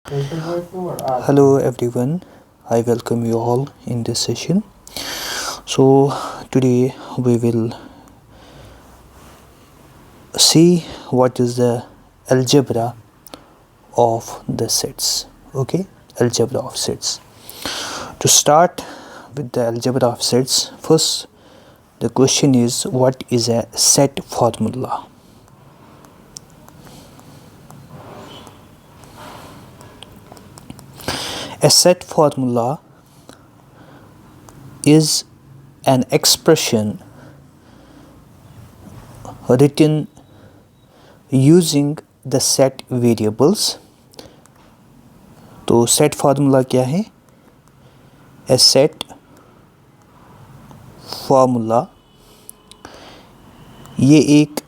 Hello everyone, I welcome you all in this session. So today we will see what is the algebra of the sets. Okay, algebra of sets. To start with the algebra of sets, first the question is, what is a set formula? A set formula is an expression written using the set variables. तो set formula क्या है? A set formula ये एक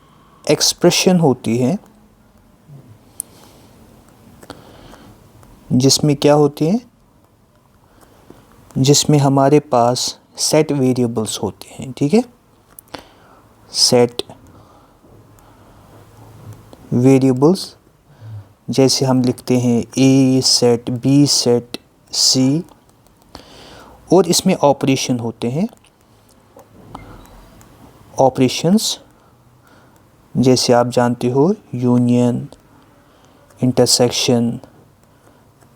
expression होती है जिसमें क्या होती है, जिसमें हमारे पास सेट वेरिएबल्स होते हैं. ठीक है, सेट वेरिएबल्स जैसे हम लिखते हैं ए सेट, बी सेट, सी, और इसमें ऑपरेशन होते हैं. ऑपरेशंस जैसे आप जानते हो, union, intersection,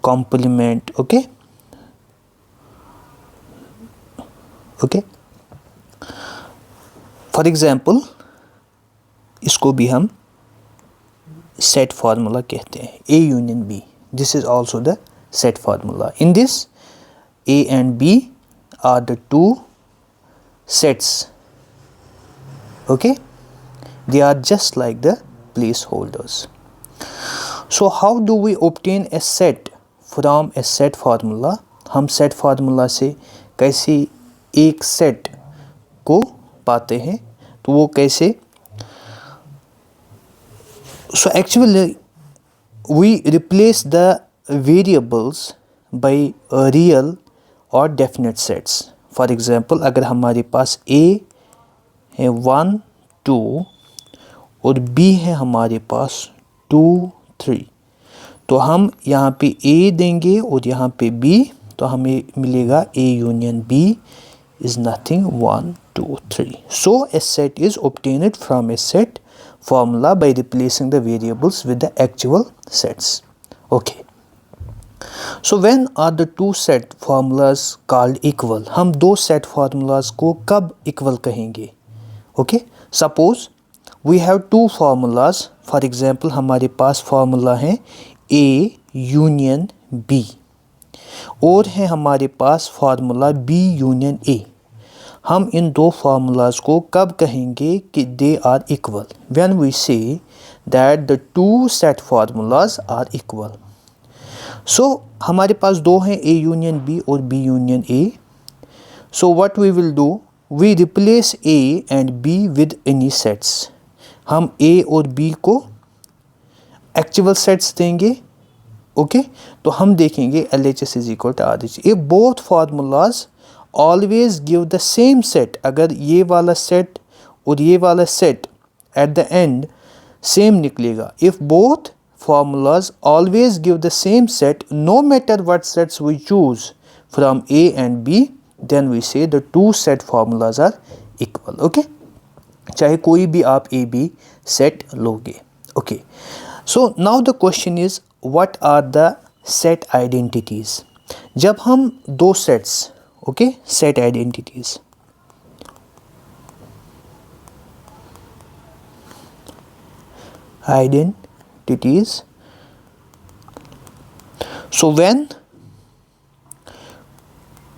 complement. Okay, for example इसको भी हम सेट फार्मूला कहते हैं. A union B, this is also the set formula. In this A and B are the two sets. Okay, they are just like the placeholders. So how do we obtain a set from a set formula? हम set formula से कैसे एक set को पाते हैं? तो वो कैसे? So actually we replace the variables by real or definite sets. For example, अगर हमारे पास A है 1 2 और B है हमारे पास 2 3, तो हम यहाँ पे A देंगे और यहाँ पे B, तो हमें मिलेगा A union B is nothing 1 2 3. So a set is obtained from a set formula by replacing the variables with the actual sets. Okay. So when are the two set formulas called equal? हम दो set formulas को कब equal कहेंगे? Okay. Suppose we have two formulas. For example, हमारे पास formula है A union B और है हमारे पास formula B union A. हम इन दो formulas को कब कहेंगे कि they are equal? When we say that the two set formulas are equal. So हमारे पास दो हैं A union B और B union A. So what we will do? We replace A and B with any sets. हम A और B को actual sets देंगे. Okay, तो हम देखेंगे LHS is equal to RHS. If both formulas always give the same set, अगर ये वाला set और ये वाला set at the end same निकलेगा. If both formulas always give the same set, no matter what sets we choose from A and B, then we say the two set formulas are equal. Okay, चाहे कोई भी आप A B set लोगे. Okay, so now the question is, what are the set identities? जब हम दो sets, okay, set identities, so when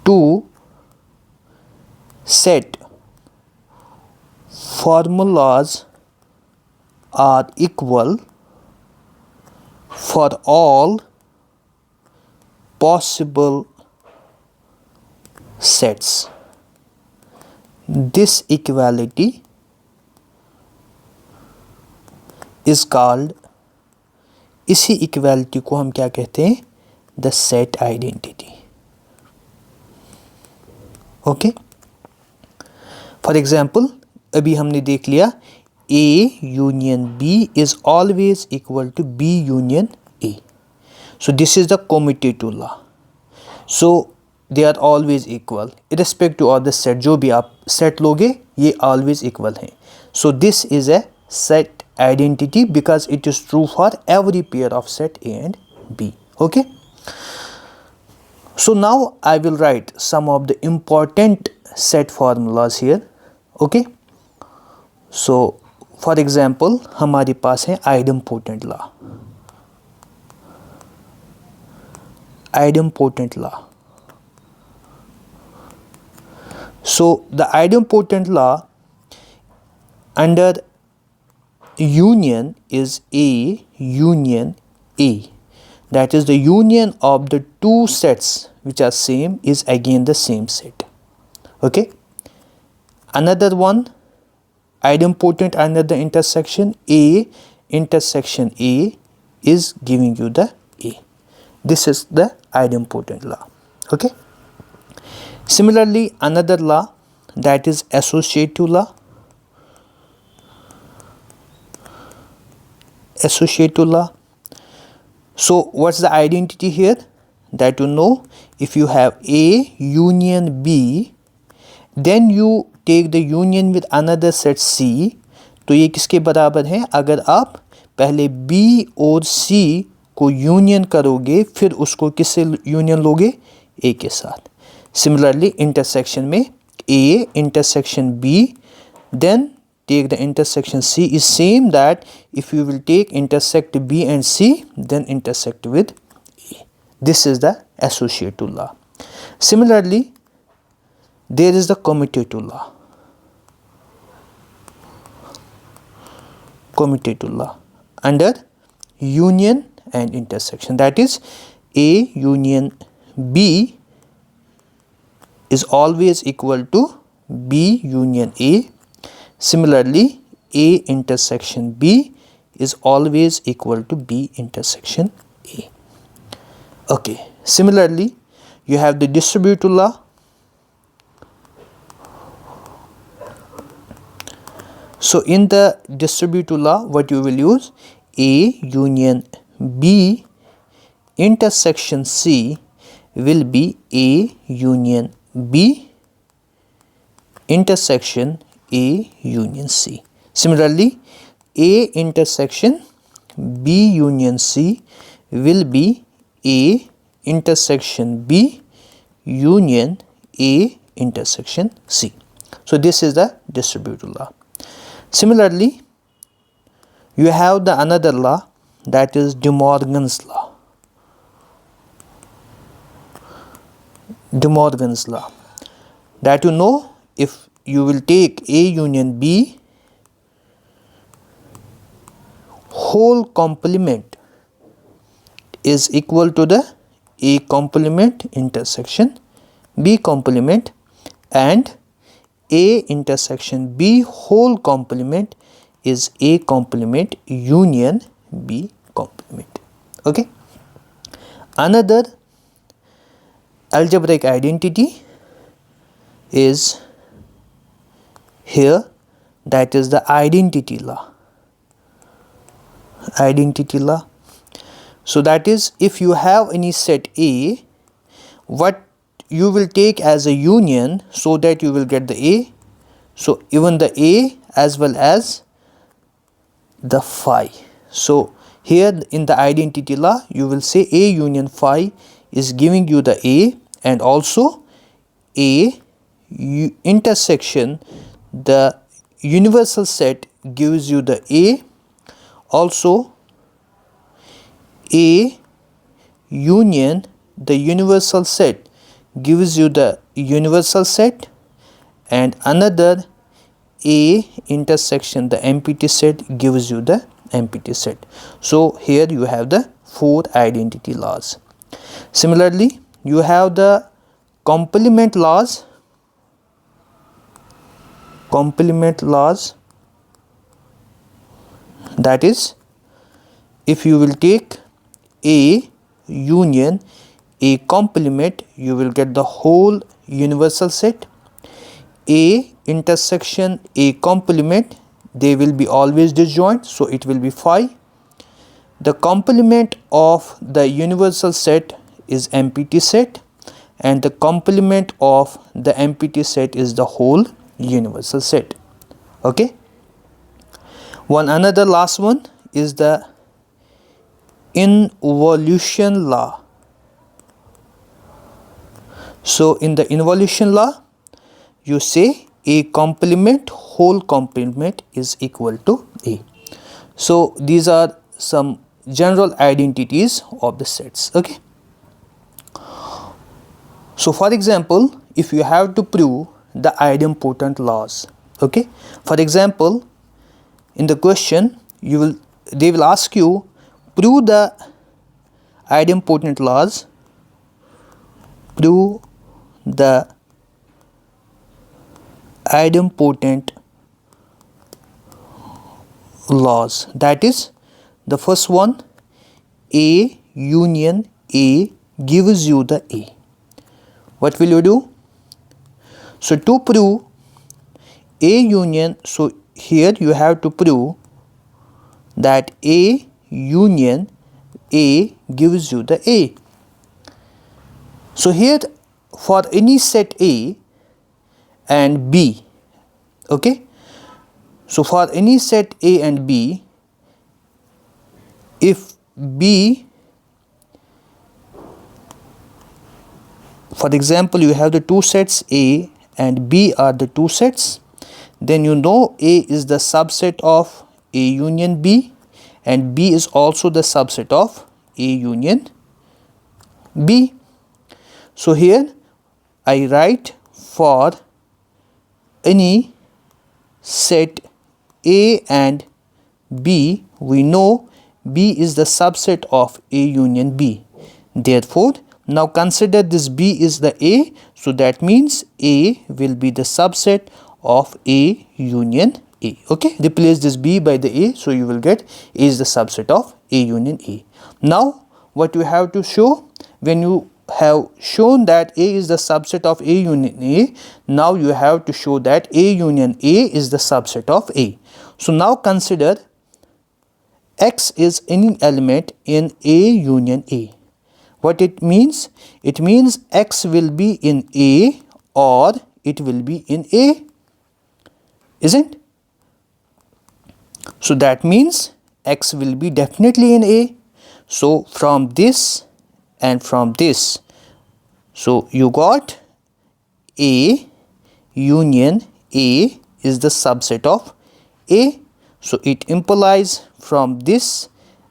two set formulas are equal for all possible sets, this equality is called, इसी equality को हम क्या कहते हैं? The set identity. Okay, for example अभी हमने देख लिया A union B is always equal to B union A. So this is the commutative law. So they are always equal irrespective of the set. जो भी आप set लोगे ये always equal हैं. So this is a set identity because it is true for every pair of set A and B. Okay. So now I will write some of the important set formulas here. Okay. So for example हमारे पास है idempotent law. Idempotent law. So the idempotent law under union is A union A. That is the union of the two sets which are same is again the same set. Okay. Another one, idempotent under the intersection A intersection A is giving you the A. This is the idempotent law. Okay. Similarly, another law, that is associative law. Associative law. So what's the identity here? That you know, if you have A union B, then you take the union with another set C, तो ये किसके बराबर है? अगर आप पहले B और C को यूनियन करोगे फिर उसको किससे यूनियन लोगे? A के साथ. Similarly, intersection में A intersection B, then take the intersection C is same that if you will take intersect B and C, then intersect with A. This is the associative law. Similarly, there is the commutative law. Commutative law under union and intersection, that is A union B is always equal to B union A. Similarly, A intersection B is always equal to B intersection A. Okay. Similarly, you have the distributive law. So in the distributive law, what you will use? A union B intersection C will be A union B intersection A union C. Similarly, A intersection B union C will be A intersection B union A intersection C. So this is the distributive law. Similarly, you have the another law, that is De Morgan's law. De Morgan's law, that you know, if you will take A union B whole complement is equal to the A complement intersection B complement, and A intersection B whole complement is A complement union B complement. Okay. Another algebraic identity is here, that is the identity law. Identity law. So that is, if you have any set A, what you will take as a union so that you will get the A. So even the A as well as the phi. So here in the identity law, you will say A union phi is giving you the A, and also A intersection the universal set gives you the A. Also A union the universal set gives you the universal set, and another A intersection the empty set gives you the empty set. So here you have the 4 identity laws. Similarly, you have the complement laws. Complement laws, that is, if you will take A union A complement, you will get the whole universal set. A intersection A complement, they will be always disjoint, so it will be phi. the complement of the universal set is empty set, and the complement of the empty set is the whole universal set. Okay. One another last one is the involution law. So in the involution law, you say a complement, whole complement is equal to A. So these are some general identities of the sets. Okay. So for example, if you have to prove the idempotent laws, okay, for example, in the question they will ask you, prove the idempotent laws, prove the idempotent laws. That is, the first one, A union A gives you the A. What will you do? So to prove A union, so here you have to prove that A union A gives you the A. So here for any set A and B, okay, so for any set A and B, if B, for example, you have the two sets A and B are the two sets, then you know A is the subset of A union B, and B is also the subset of A union B. So here I write, for any set A and B, we know B is the subset of A union B. Therefore, now consider this B is the A, so that means A will be the subset of A union A. Okay, replace this B by the A, so you will get A is the subset of A union A. Now what you have to show, when you have shown that A is the subset of A union A, now you have to show that A union A is the subset of A. So now consider X is any element in A union A. What it means? It means X will be in A or it will be in A, isn't? So that means X will be definitely in A. So from this and from this, so you got A union A is the subset of A. So it implies from this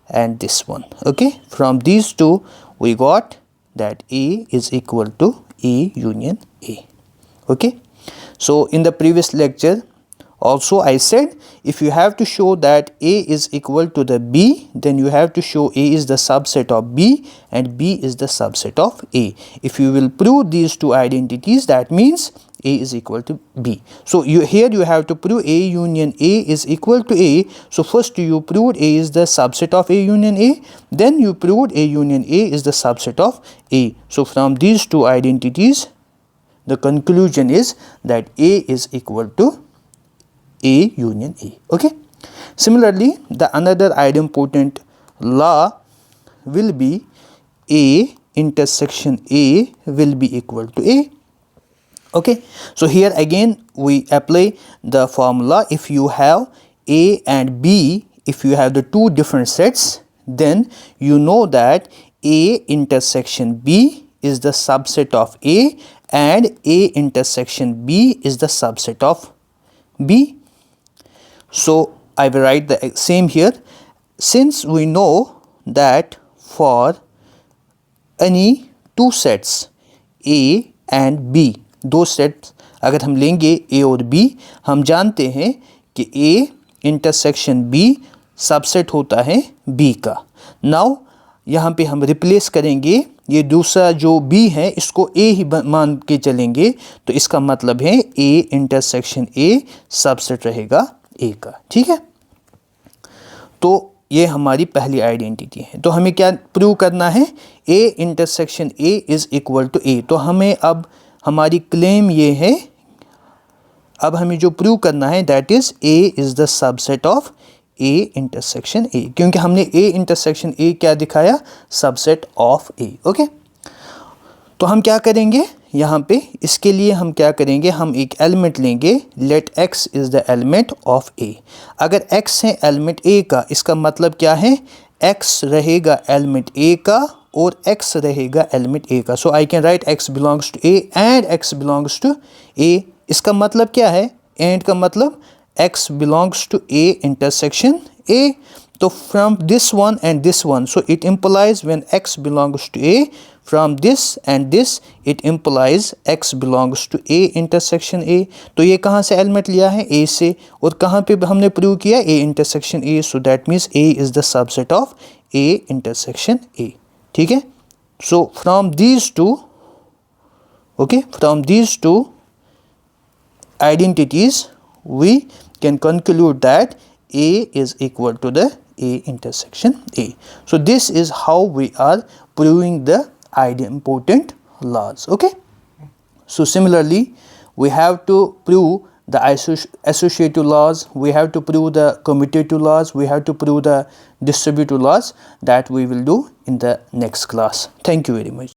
and this one, okay, from these two we got that A is equal to A union A. Okay, so in the previous lecture also I said, if you have to show that A is equal to the B, then you have to show A is the subset of B and B is the subset of A. If you will prove these two identities, that means A is equal to B. So here you have to prove A union A is equal to A. So first you proved A is the subset of A union A, then you proved A union A is the subset of A. So from these two identities, the conclusion is that A is equal to A union A. Okay. Similarly, the another idempotent law will be A intersection A will be equal to A. Okay, so here again we apply the formula. If you have A and B, if you have the two different sets, then you know that A intersection B is the subset of A and A intersection B is the subset of B. So I will write the same here. Since we know that for any two sets A and B, दो sets अगर हम लेंगे A और B, हम जानते हैं कि A intersection B subset होता है B का. नाउ यहाँ पे हम रिप्लेस करेंगे, ये दूसरा जो B है इसको A ही मान के चलेंगे, तो इसका मतलब है A इंटरसेक्शन A सबसेट रहेगा A का. ठीक है, तो ये हमारी पहली आइडेंटिटी है. तो हमें क्या प्रूव करना है? A intersection A is equal to A. तो हमें अब हमारी क्लेम ये है, अब हमें जो प्रूव करना है that is A is the subset of A intersection A, क्योंकि हमने A इंटरसेक्शन A क्या दिखाया, सबसेट ऑफ A। ओके, तो हम क्या करेंगे यहाँ पे, इसके लिए हम क्या करेंगे, हम एक एलिमेंट लेंगे, let x is the element of A। अगर x है एलिमेंट A का, इसका मतलब क्या है, x रहेगा एलिमेंट A का और x रहेगा एलिमेंट A का। So I can write x belongs to A and x belongs to A। इसका मतलब क्या है, एंड का मतलब x belongs to A intersection A। तो from this one and this one, so it implies when x belongs to A, from this and this it implies x belongs to A intersection A। तो ये कहाँ से element लिया है, A से, और कहाँ पे हमने प्रूव किया, A intersection A, so that means A is the subset of A intersection A। ठीक है, so from these two, okay, from these two identities we can conclude that A is equal to the A intersection A। So this is how we are proving the idempotent laws। Okay, so similarly we have to prove the associative laws, we have to prove the commutative laws, we have to prove the distributive laws, that we will do in the next class। Thank you very much।